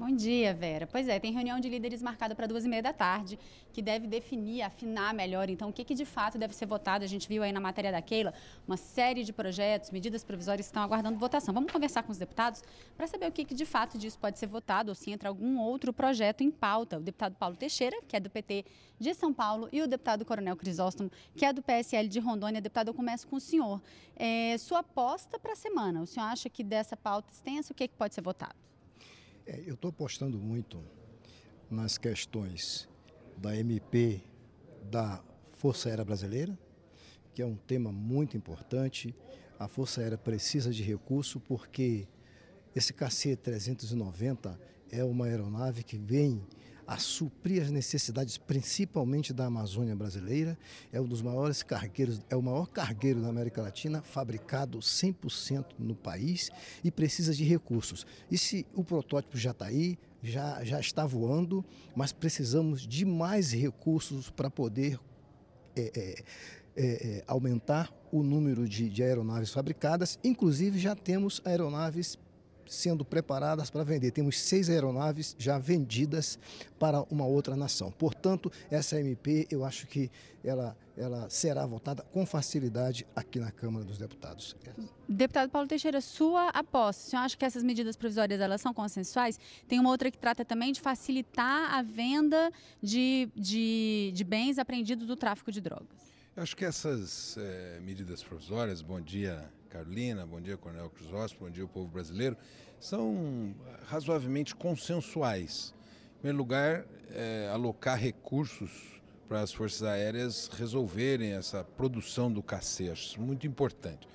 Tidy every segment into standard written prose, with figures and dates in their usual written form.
Bom dia, Vera. Pois é, tem reunião de líderes marcada para 2h30 da tarde, que deve definir, afinar melhor, então, o que de fato deve ser votado. A gente viu aí na matéria da Keila uma série de projetos, medidas provisórias que estão aguardando votação. Vamos conversar com os deputados para saber o que de fato disso pode ser votado ou se entra algum outro projeto em pauta. O deputado Paulo Teixeira, que é do PT de São Paulo, e o deputado Coronel Crisóstomo, que é do PSL de Rondônia. Deputado, eu começo com o senhor. Sua aposta para a semana, o senhor acha que dessa pauta extensa, o que pode ser votado? Eu estou apostando muito nas questões da MP da Força Aérea Brasileira, que é um tema muito importante. A Força Aérea precisa de recurso porque esse KC-390 é uma aeronave que vem a suprir as necessidades principalmente da Amazônia brasileira. É um dos maiores cargueiros, é o maior cargueiro da América Latina, fabricado 100% no país e precisa de recursos. E se o protótipo já está aí, já está voando, mas precisamos de mais recursos para poder aumentar o número de aeronaves fabricadas. Inclusive já temos aeronaves sendo preparadas para vender. Temos 6 aeronaves já vendidas para uma outra nação. Portanto, essa MP, eu acho que ela será votada com facilidade aqui na Câmara dos Deputados. Deputado Paulo Teixeira, sua aposta, o senhor acha que essas medidas provisórias elas são consensuais? Tem uma outra que trata também de facilitar a venda de bens apreendidos do tráfico de drogas. Eu acho que essas medidas provisórias, bom dia Carolina, bom dia Coronel Crisóstomo, bom dia o povo brasileiro, são razoavelmente consensuais. Em primeiro lugar, alocar recursos para as forças aéreas resolverem essa produção do KC, acho isso muito importante.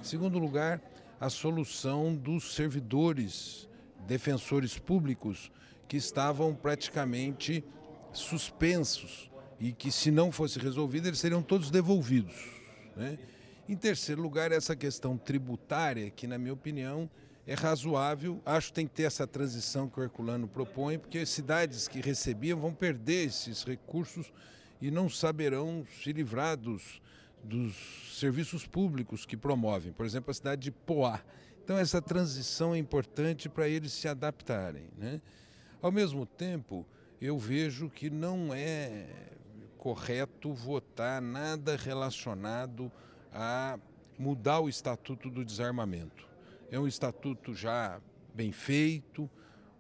Em segundo lugar, a solução dos servidores, defensores públicos que estavam praticamente suspensos e que, se não fosse resolvido, eles seriam todos devolvidos, né? Em terceiro lugar, essa questão tributária, que, na minha opinião, é razoável. Acho que tem que ter essa transição que o Herculano propõe, porque as cidades que recebiam vão perder esses recursos e não saberão se livrar dos serviços públicos que promovem. Por exemplo, a cidade de Poá. Então, essa transição é importante para eles se adaptarem, né? Ao mesmo tempo, eu vejo que não é correto votar nada relacionado a mudar o Estatuto do Desarmamento. É um estatuto já bem feito.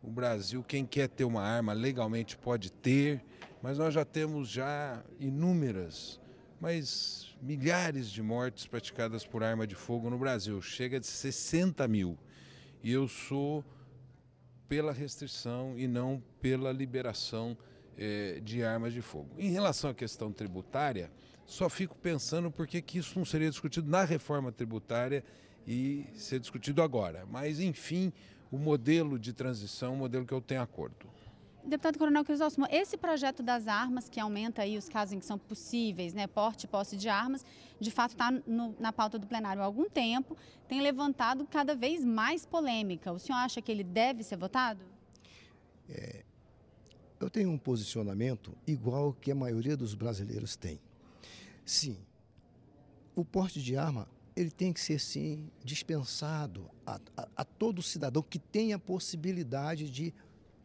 O Brasil, quem quer ter uma arma legalmente pode ter, mas nós já temos já inúmeras, mas milhares de mortes praticadas por arma de fogo no Brasil. Chega de 60 mil. E eu sou pela restrição e não pela liberação de armas de fogo. Em relação à questão tributária, só fico pensando por que isso não seria discutido na reforma tributária e ser discutido agora. Mas, enfim, o modelo de transição é um modelo que eu tenho acordo. Deputado Coronel Crisóstomo, esse projeto das armas, que aumenta aí os casos em que são possíveis, né, porte e posse de armas, de fato está na pauta do plenário há algum tempo, tem levantado cada vez mais polêmica. O senhor acha que ele deve ser votado? Eu tenho um posicionamento igual que a maioria dos brasileiros tem. Sim, o porte de arma ele tem que ser, sim, dispensado a todo cidadão que tenha a possibilidade de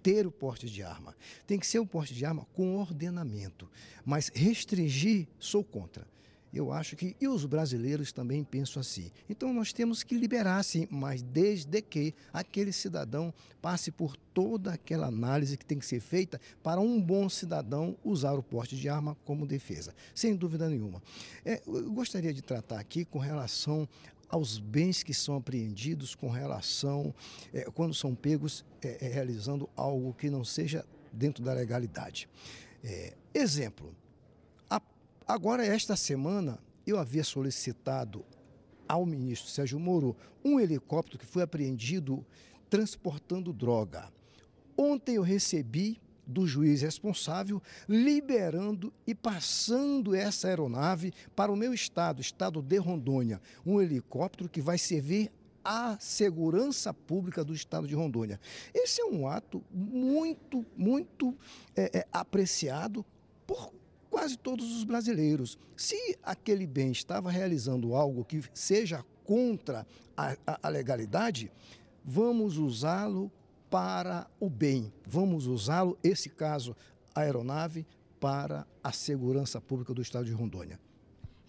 ter o porte de arma. Tem que ser um porte de arma com ordenamento, mas restringir, sou contra. Eu acho que, e os brasileiros também pensam assim. Então nós temos que liberar, sim, mas desde que aquele cidadão passe por toda aquela análise que tem que ser feita para um bom cidadão usar o porte de arma como defesa, sem dúvida nenhuma. Eu gostaria de tratar aqui com relação aos bens que são apreendidos, com relação quando são pegos realizando algo que não seja dentro da legalidade. Exemplo. Agora, esta semana, eu havia solicitado ao ministro Sérgio Moro um helicóptero que foi apreendido transportando droga. Ontem eu recebi do juiz responsável liberando e passando essa aeronave para o meu estado, estado de Rondônia, um helicóptero que vai servir à segurança pública do estado de Rondônia. Esse é um ato muito apreciado por quase todos os brasileiros. Se aquele bem estava realizando algo que seja contra a legalidade, vamos usá-lo para o bem. Vamos usá-lo, esse caso, a aeronave, para a segurança pública do estado de Rondônia.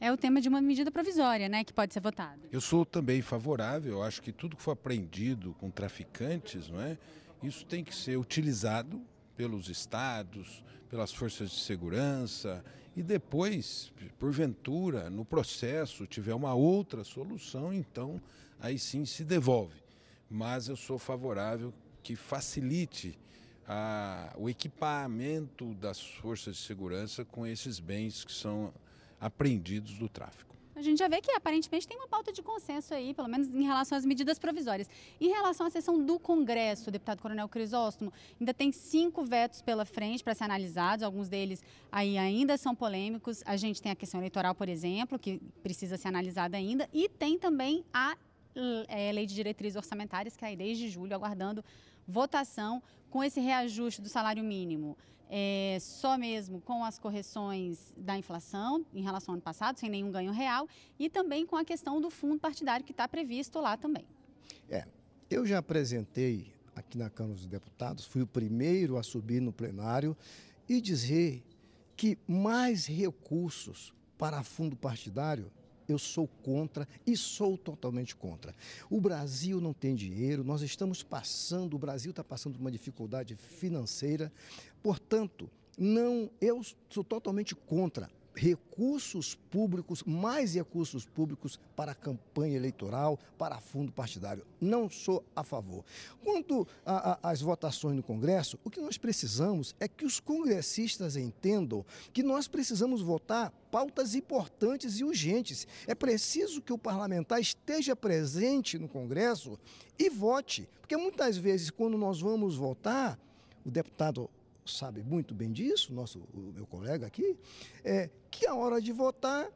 É o tema de uma medida provisória, né, que pode ser votada. Eu sou também favorável, eu acho que tudo que for apreendido com traficantes, não é? Isso tem que ser utilizado pelos estados, pelas forças de segurança e depois, porventura, no processo, tiver uma outra solução, então aí sim se devolve. Mas eu sou favorável que facilite o equipamento das forças de segurança com esses bens que são apreendidos do tráfico. A gente já vê que aparentemente tem uma pauta de consenso aí, pelo menos em relação às medidas provisórias. Em relação à sessão do Congresso, deputado Coronel Crisóstomo, ainda tem 5 vetos pela frente para ser analisados, alguns deles aí ainda são polêmicos. A gente tem a questão eleitoral, por exemplo, que precisa ser analisada ainda, e tem também a Lei de Diretrizes Orçamentárias, que aí desde julho aguardando votação com esse reajuste do salário mínimo. Só mesmo com as correções da inflação em relação ao ano passado, sem nenhum ganho real, e também com a questão do fundo partidário que está previsto lá também. Eu já apresentei aqui na Câmara dos Deputados, fui o primeiro a subir no plenário e dizer que mais recursos para fundo partidário eu sou contra e sou totalmente contra. O Brasil não tem dinheiro, o Brasil está passando por uma dificuldade financeira, portanto, eu sou totalmente contra recursos públicos, mais recursos públicos para a campanha eleitoral, para fundo partidário. Não sou a favor. Quanto às votações no Congresso, o que nós precisamos é que os congressistas entendam que nós precisamos votar pautas importantes e urgentes. É preciso que o parlamentar esteja presente no Congresso e vote, porque muitas vezes, quando nós vamos votar, o deputado sabe muito bem disso, o meu colega aqui, que a hora de votar,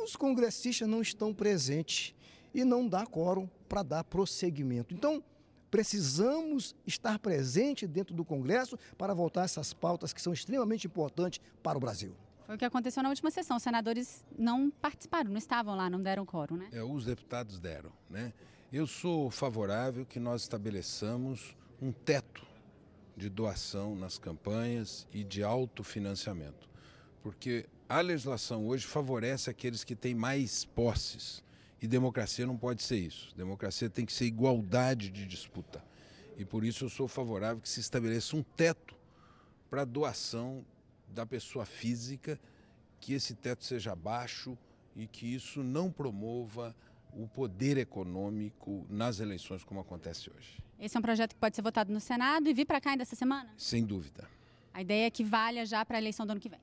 os congressistas não estão presentes e não dá quórum para dar prosseguimento. Então, precisamos estar presentes dentro do Congresso para votar essas pautas que são extremamente importantes para o Brasil. Foi o que aconteceu na última sessão. Os senadores não participaram, não estavam lá, não deram quórum, né? Os deputados deram, né? Eu sou favorável que nós estabeleçamos um teto de doação nas campanhas e de autofinanciamento, porque a legislação hoje favorece aqueles que têm mais posses e democracia não pode ser isso. Democracia tem que ser igualdade de disputa e por isso eu sou favorável que se estabeleça um teto para a doação da pessoa física, que esse teto seja baixo e que isso não promova o poder econômico nas eleições como acontece hoje. Esse é um projeto que pode ser votado no Senado e vir para cá ainda essa semana? Sem dúvida. A ideia é que valha já para a eleição do ano que vem.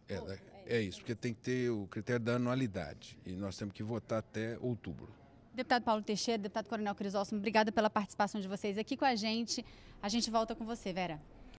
É isso, porque tem que ter o critério da anualidade e nós temos que votar até outubro. Deputado Paulo Teixeira, deputado Coronel Crisóstomo, obrigada pela participação de vocês aqui com a gente. A gente volta com você, Vera.